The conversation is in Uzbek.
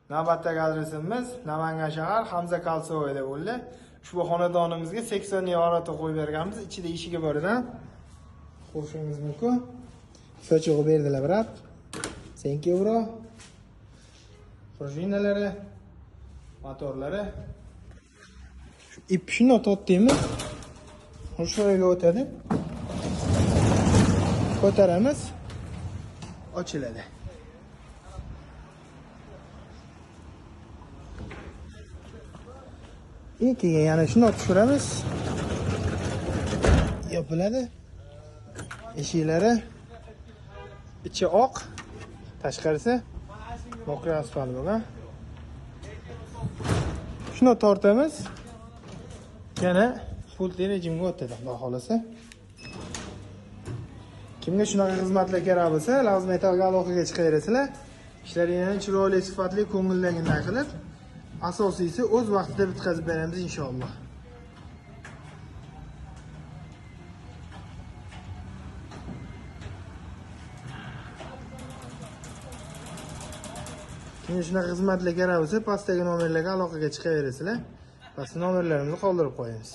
Navbatdagi adresimiz Namangan shahar Hamza Kalsovoyda bo'ldi. Ushbu xonadonimizga 80 yorata qo'yib berganmiz. Ichida eshigi bor edi. Ko'rishingiz mumkin. Sochig'i berdilar, brat. 5 euro. Prujinalari, motorlari. İp shuni tortdimiz. Shunga o'tadi. Ko'taramiz. Ochiladi. Keyin yana shuni tushiramiz. Yopiladi. Eshiklari ichi oq, tashqarisi mokra asfalt bo'lgan. Shuni tortamiz. Yana pult rejimga o'tadi, xudo xolasa. Kimga shunaqa xizmatlar kerak bo'lsa, Laz Metalga aloqaga chiqaverasizlar. Ishlaringizni chiroyli, sifatli, ko'ngildagiday qilib, asosiysi o'z vaqtida bitkazib beramiz inshaalloh. Kimga shunaqa xizmatlar kerak bo'lsa, pastdagi nomerlarga aloqaga chiqaverasizlar. Pastda nomerlarimizni qoldirib qo'yamiz.